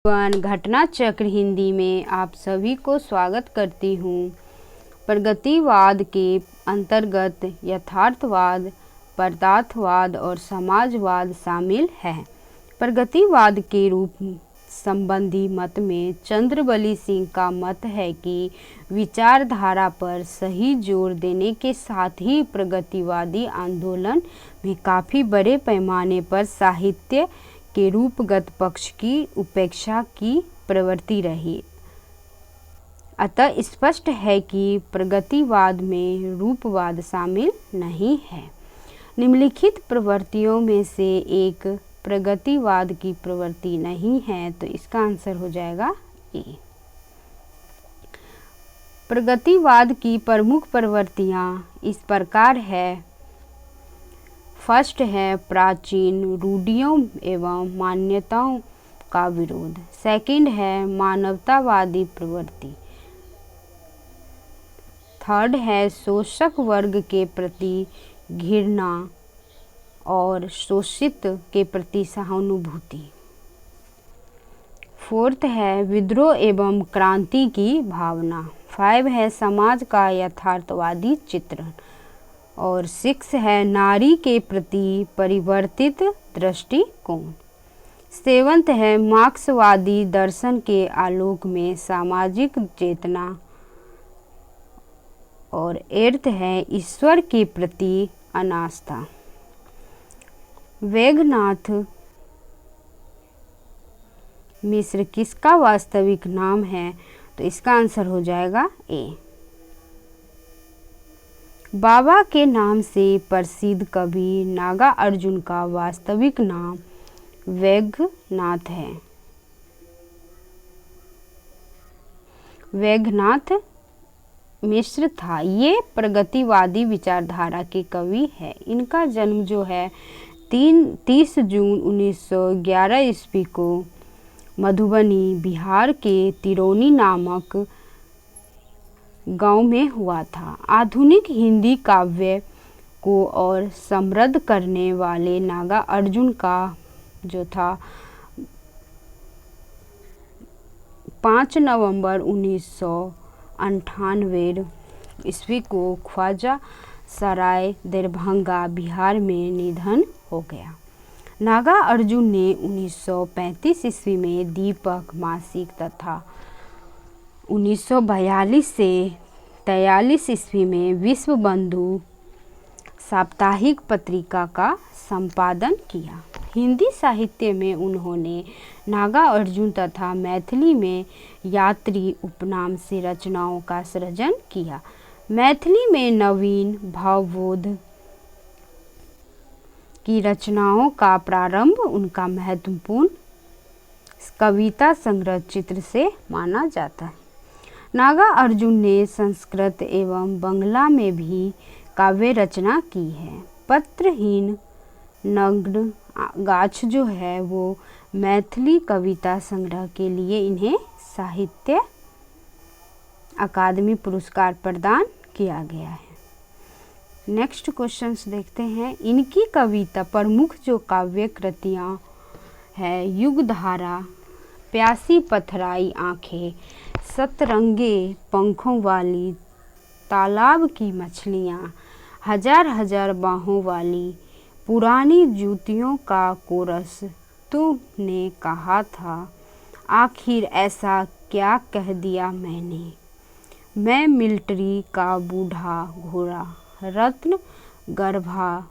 घटना चक्र हिंदी में आप सभी को स्वागत करती हूँ। प्रगतिवाद के अंतर्गत यथार्थवाद, पदार्थवाद और समाजवाद शामिल है। प्रगतिवाद के रूप संबंधी मत में चंद्रवली सिंह का मत है कि विचारधारा पर सही जोर देने के साथ ही प्रगतिवादी आंदोलन में काफ़ी बड़े पैमाने पर साहित्य के रूपगत पक्ष की उपेक्षा की प्रवृत्ति रही। अतः स्पष्ट है कि प्रगतिवाद में रूपवाद शामिल नहीं है। निम्नलिखित प्रवृत्तियों में से एक प्रगतिवाद की प्रवृत्ति नहीं है, तो इसका आंसर हो जाएगा ए। प्रगतिवाद की प्रमुख प्रवृत्तियाँ इस प्रकार है। फर्स्ट है प्राचीन रूढ़ियों एवं मान्यताओं का विरोध। सेकंड है मानवतावादी प्रवृत्ति। थर्ड है शोषक वर्ग के प्रति घृणा और शोषित के प्रति सहानुभूति। फोर्थ है विद्रोह एवं क्रांति की भावना। 5 है समाज का यथार्थवादी चित्रण। और 6 है नारी के प्रति परिवर्तित दृष्टिकोण। 7 है मार्क्सवादी दर्शन के आलोक में सामाजिक चेतना। और 8 है ईश्वर के प्रति अनास्था। मेघनाथ मिश्र किसका वास्तविक नाम है, तो इसका आंसर हो जाएगा ए। बाबा के नाम से प्रसिद्ध कवि नागार्जुन का वास्तविक नाम मेघनाथ है। मेघनाथ मिश्र था। ये प्रगतिवादी विचारधारा के कवि है। इनका जन्म जो है 30 जून 1911 ईस्वी को मधुबनी बिहार के तिरौनी नामक गांव में हुआ था। आधुनिक हिंदी काव्य को और समृद्ध करने वाले नागार्जुन का जो था 5 नवंबर 1998 ईस्वी को ख्वाजा सराय दरभंगा बिहार में निधन हो गया। नागार्जुन ने 1935 ईस्वी में दीपक मासिक तथा 1942 से 43 ईस्वी में विश्व बंधु साप्ताहिक पत्रिका का संपादन किया। हिंदी साहित्य में उन्होंने नागार्जुन तथा मैथिली में यात्री उपनाम से रचनाओं का सृजन किया। मैथिली में नवीन भावबोध की रचनाओं का प्रारंभ उनका महत्वपूर्ण कविता संग्रह चित्र से माना जाता है। नागार्जुन ने संस्कृत एवं बंगला में भी काव्य रचना की है। पत्रहीन नग्न गाछ जो है वो मैथिली कविता संग्रह के लिए इन्हें साहित्य अकादमी पुरस्कार प्रदान किया गया है। नेक्स्ट क्वेश्चंस देखते हैं। इनकी कविता प्रमुख जो काव्य कृतियाँ है युगधारा, प्यासी पथराई आँखें, सतरंगे पंखों वाली, तालाब की मछलियाँ, हजार हजार बाहों वाली, पुरानी जूतियों का कोरस, तूने कहा था आखिर ऐसा क्या कह दिया मैंने, मैं मिलिट्री का बूढ़ा घोड़ा, रत्न गर्भा,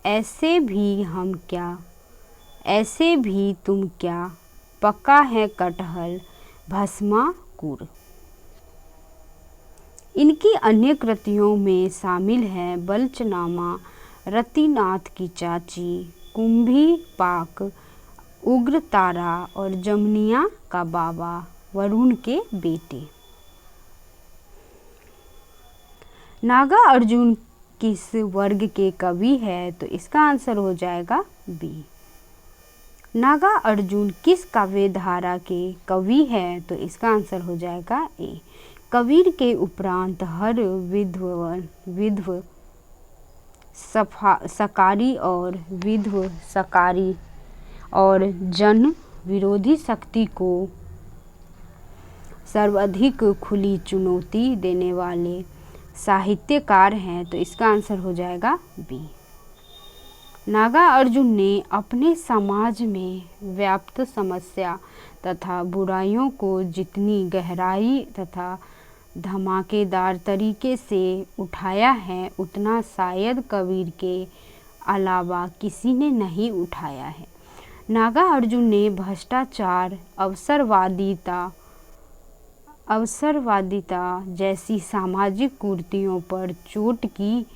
ऐसे भी हम क्या, ऐसे भी तुम क्या, पका है कटहल, भस्माकुर। इनकी अन्य कृतियों में शामिल है बलचनामा, रतिनाथ की चाची, कुंभी पाक, उग्र तारा और जमनिया का बाबा, वरुण के बेटे। नागार्जुन किस वर्ग के कवि है, तो इसका आंसर हो जाएगा बी। नागार्जुन किस काव्य धारा के कवि है, तो इसका आंसर हो जाएगा ए। कबीर के उपरांत हर विधव सकारी और विधव सकारी और जन विरोधी शक्ति को सर्वाधिक खुली चुनौती देने वाले साहित्यकार हैं, तो इसका आंसर हो जाएगा बी। नागार्जुन ने अपने समाज में व्याप्त समस्या तथा बुराइयों को जितनी गहराई तथा धमाकेदार तरीके से उठाया है, उतना शायद कबीर के अलावा किसी ने नहीं उठाया है। नागार्जुन ने भ्रष्टाचार, अवसरवादिता जैसी सामाजिक कुरीतियों पर चोट की,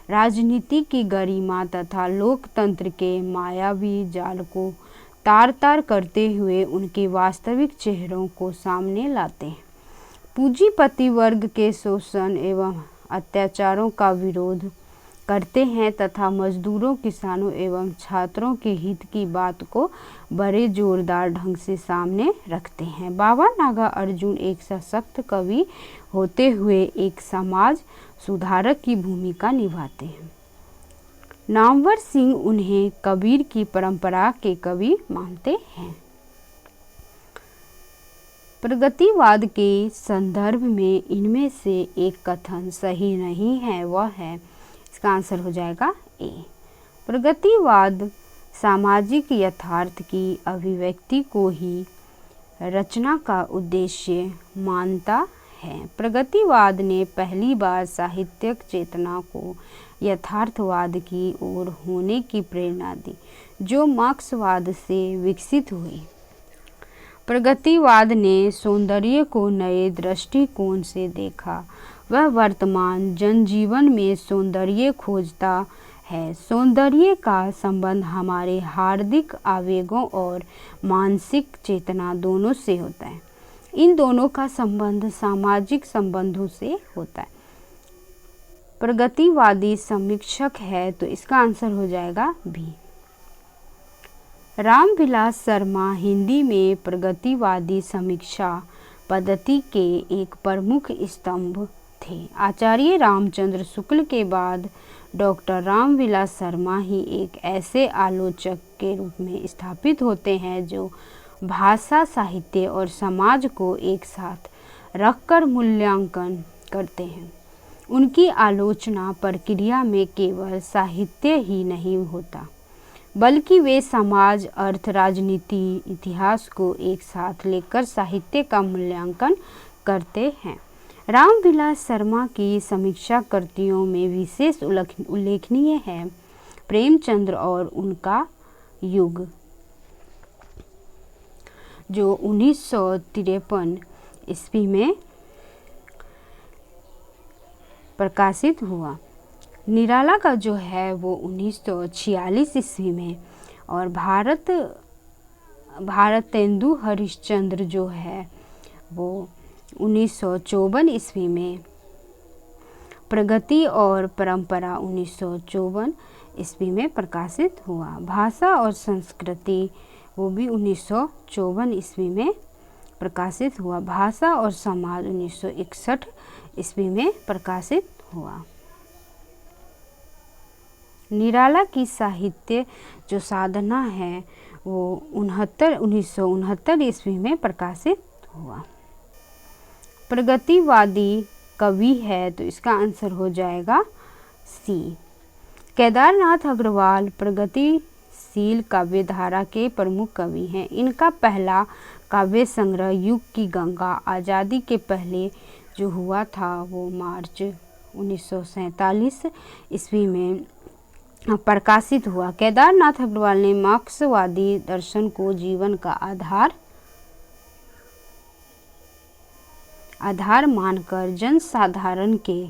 राजनीति की गरिमा तथा लोकतंत्र के मायावी जाल को तार तार करते हुए उनके वास्तविक चेहरों को सामने लाते हैं। पूंजीपति वर्ग के शोषण एवं अत्याचारों का विरोध करते हैं तथा मजदूरों, किसानों एवं छात्रों के हित की बात को बड़े जोरदार ढंग से सामने रखते हैं। बाबा नागार्जुन एक सशक्त कवि होते हुए एक समाज सुधारक की भूमिका निभाते हैं। नामवर सिंह उन्हें कबीर की परंपरा के कवि मानते हैं। प्रगतिवाद के संदर्भ में इनमें से एक कथन सही नहीं है, वह है, इसका आंसर हो जाएगा ए। प्रगतिवाद सामाजिक यथार्थ की अभिव्यक्ति को ही रचना का उद्देश्य मानता है। प्रगतिवाद ने पहली बार साहित्यिक चेतना को यथार्थवाद की ओर होने की प्रेरणा दी, जो मार्क्सवाद से विकसित हुई। प्रगतिवाद ने सौंदर्य को नए दृष्टिकोण से देखा। वह वर्तमान जनजीवन में सौंदर्य खोजता है। सौंदर्य का संबंध हमारे हार्दिक आवेगों और मानसिक चेतना दोनों से होता है। इन दोनों का संबंध सामाजिक संबंधों से होता है। प्रगतिवादी समीक्षक है, तो इसका आंसर हो जाएगा बी। रामविलास शर्मा हिंदी में प्रगतिवादी समीक्षा पद्धति के एक प्रमुख स्तंभ थे। आचार्य रामचंद्र शुक्ल के बाद डॉक्टर रामविलास शर्मा ही एक ऐसे आलोचक के रूप में स्थापित होते हैं जो भाषा, साहित्य और समाज को एक साथ रखकर मूल्यांकन करते हैं। उनकी आलोचना प्रक्रिया में केवल साहित्य ही नहीं होता, बल्कि वे समाज, अर्थ, राजनीति, इतिहास को एक साथ लेकर साहित्य का मूल्यांकन करते हैं। रामविलास शर्मा की समीक्षा कृतियों में विशेष उल्लेखनीय है प्रेमचंद्र और उनका युग, जो 1953 ईस्वी में प्रकाशित हुआ। निराला का जो है वो 1946 ईस्वी में, और भारतेंदु हरिश्चंद्र जो है वो 1954 ईस्वी में, प्रगति और परंपरा 1954 ईस्वी में प्रकाशित हुआ। भाषा और संस्कृति वो भी 1954 ईस्वी में प्रकाशित हुआ। भाषा और समाज 1961 ईस्वी में प्रकाशित हुआ। निराला की साहित्य जो साधना है वो 1969 ईस्वी में प्रकाशित हुआ। प्रगतिवादी कवि है, तो इसका आंसर हो जाएगा सी। केदारनाथ अग्रवाल प्रगतिशील काव्य धारा के प्रमुख कवि हैं। इनका पहला काव्य संग्रह युग की गंगा आज़ादी के पहले जो हुआ था वो मार्च 1947 ईस्वी में प्रकाशित हुआ। केदारनाथ अग्रवाल ने मार्क्सवादी दर्शन को जीवन का आधार मानकर जनसाधारण के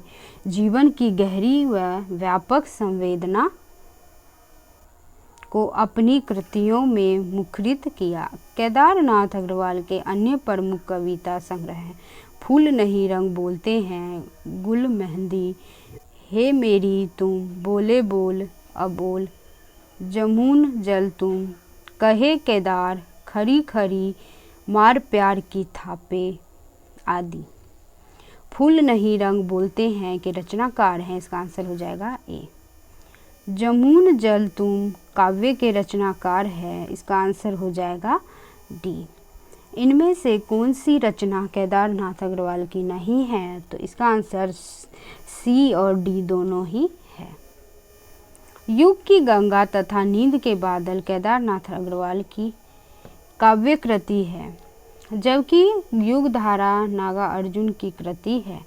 जीवन की गहरी व व्यापक संवेदना को अपनी कृतियों में मुखरित किया। केदारनाथ अग्रवाल के अन्य प्रमुख कविता संग्रह हैं फूल नहीं रंग बोलते हैं, गुल मेहंदी, हे मेरी तुम, बोले बोल अबोल, जमून जल तुम, कहे केदार, खरी खरी, मार प्यार की थापे आदि। फूल नहीं रंग बोलते हैं के रचनाकार हैं, इसका आंसर हो जाएगा ए। जमून जल तुम काव्य के रचनाकार है, इसका आंसर हो जाएगा डी। इनमें से कौन सी रचना केदारनाथ अग्रवाल की नहीं है? तो इसका आंसर सी और डी दोनों ही है। युग की गंगा तथा नींद के बादल केदारनाथ अग्रवाल की काव्य कृति है, जबकि युगधारा नागार्जुन की कृति है।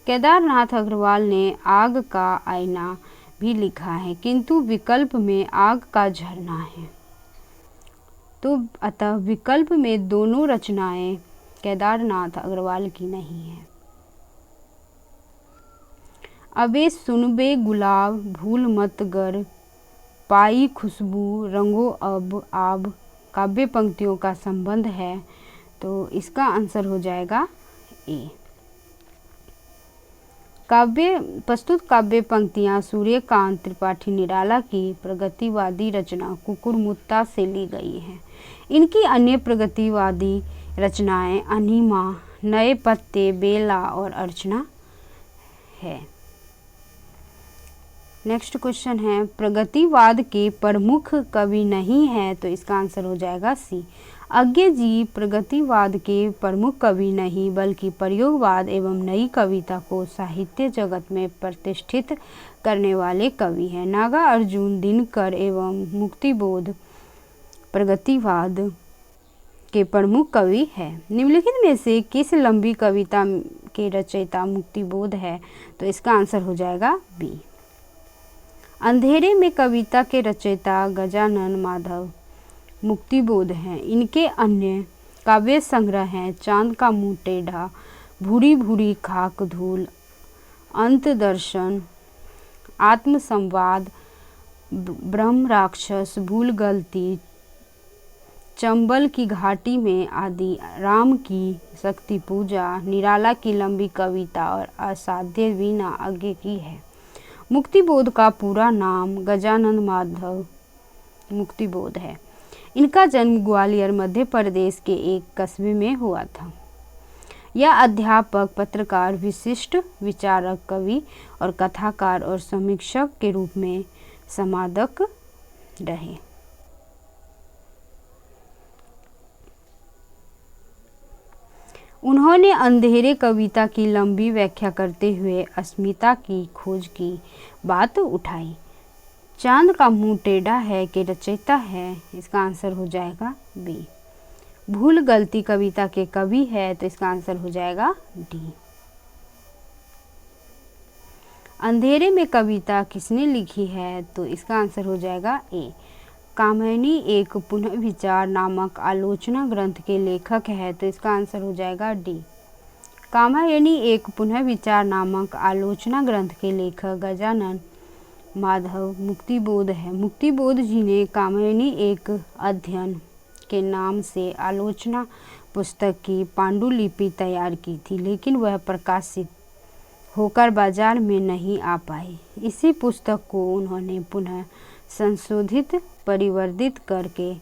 केदारनाथ अग्रवाल ने आग का आईना भी लिखा है, किंतु विकल्प में आग का झरना है। तो अतः विकल्प में दोनों रचनाएं केदारनाथ अग्रवाल की नहीं है। अबे सुनबे गुलाब भूल मत गर, पाई खुशबू रंगो अब आब काव्य पंक्तियों का संबंध है। तो इसका आंसर हो जाएगा ए। प्रस्तुत काव्य पंक्तियां सूर्यकांत त्रिपाठी निराला की प्रगतिवादी रचना कुकुरमुत्ता से ली गई हैं। इनकी अन्य प्रगतिवादी रचनाएं अनिमा, नए पत्ते, बेला और अर्चना है। नेक्स्ट क्वेश्चन है, प्रगतिवाद के प्रमुख कवि नहीं है? तो इसका आंसर हो जाएगा सी। अज्ञे जी प्रगतिवाद के प्रमुख कवि नहीं, बल्कि प्रयोगवाद एवं नई कविता को साहित्य जगत में प्रतिष्ठित करने वाले कवि हैं। नागार्जुन, दिनकर एवं मुक्तिबोध प्रगतिवाद के प्रमुख कवि हैं। निम्नलिखित में से किस लंबी कविता के रचयिता मुक्तिबोध है? तो इसका आंसर हो जाएगा बी। अंधेरे में कविता के रचयिता गजानन माधव मुक्तिबोध हैं। इनके अन्य काव्य संग्रह हैं चांद का मुंह टेढ़ा, भूरी भूरी खाक धूल, अंत दर्शन, आत्मसंवाद, ब्रह्म राक्षस, भूल गलती, चंबल की घाटी में आदि, राम की शक्ति पूजा, निराला की लंबी कविता और असाध्य वीणा आगे की है। मुक्तिबोध का पूरा नाम गजानन माधव मुक्तिबोध है। इनका जन्म ग्वालियर मध्य प्रदेश के एक कस्बे में हुआ था। यह अध्यापक, पत्रकार, विशिष्ट विचारक, कवि और कथाकार और समीक्षक के रूप में संपादक रहे। उन्होंने अंधेरे कविता की लंबी व्याख्या करते हुए अस्मिता की खोज की बात उठाई। चांद का मुंह टेढ़ा है के रचयिता है? इसका आंसर हो जाएगा बी। भूल गलती कविता के कवि है? तो इसका आंसर हो जाएगा डी। अंधेरे में कविता किसने लिखी है? तो इसका आंसर हो जाएगा ए। कामिनी एक पुनः विचार नामक आलोचना ग्रंथ के लेखक है। तो इसका आंसर हो जाएगा डी। कामिनी एक पुनः विचार नामक आलोचना ग्रंथ के लेखक गजानन माधव मुक्तिबोध है। मुक्तिबोध जी ने कामिनी एक अध्ययन के नाम से आलोचना पुस्तक की पांडुलिपि तैयार की थी, लेकिन वह प्रकाशित होकर बाजार में नहीं आ पाई। इसी पुस्तक को उन्होंने पुनः संशोधित परिवर्धित करके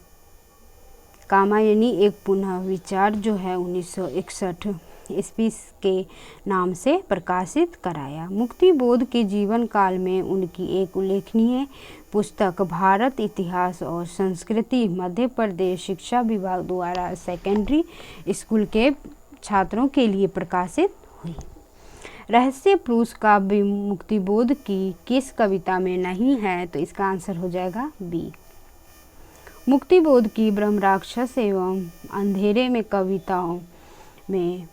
कामिनी एक पुनः विचार जो है 1961 ईस्वी के नाम से प्रकाशित कराया। मुक्तिबोध के जीवन काल में उनकी एक उल्लेखनीय पुस्तक भारत इतिहास और संस्कृति मध्य प्रदेश शिक्षा विभाग द्वारा सेकेंडरी स्कूल के छात्रों के लिए प्रकाशित हुई। रहस्य पुरुष काव्य मुक्तिबोध की किस कविता में नहीं है? तो इसका आंसर हो जाएगा बी। मुक्तिबोध की ब्रह्म राक्षस एवं अंधेरे में कविताओं में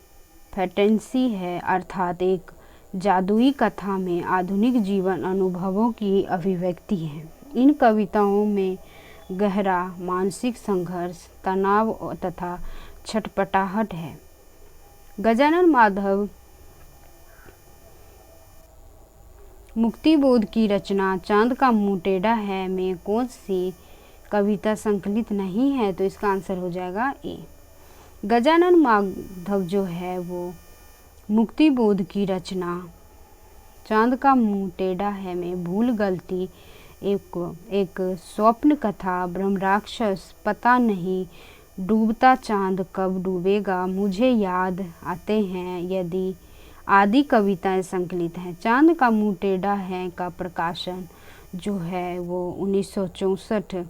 फैंटेसी है, अर्थात एक जादुई कथा में आधुनिक जीवन अनुभवों की अभिव्यक्ति है। इन कविताओं में गहरा मानसिक संघर्ष, तनाव तथा छटपटाहट है। गजानन माधव मुक्तिबोध की रचना चांद का मुंह टेढ़ा है में कौन सी कविता संकलित नहीं है? तो इसका आंसर हो जाएगा ए। गजानन माधव जो है वो मुक्तिबोध की रचना चांद का मुंह टेढ़ा है में भूल गलती, एक स्वप्न कथा, ब्रह्म राक्षस, पता नहीं, डूबता चांद कब डूबेगा, मुझे याद आते हैं यदि आदि कविताएं संकलित हैं। चांद का मुंह टेढ़ा है का प्रकाशन जो है वो 1964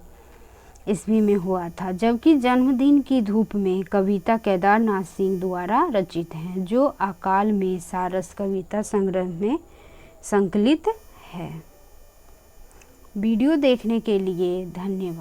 ईस्वी में हुआ था, जबकि जन्मदिन की धूप में कविता केदारनाथ सिंह द्वारा रचित है, जो अकाल में सारस कविता संग्रह में संकलित है। वीडियो देखने के लिए धन्यवाद।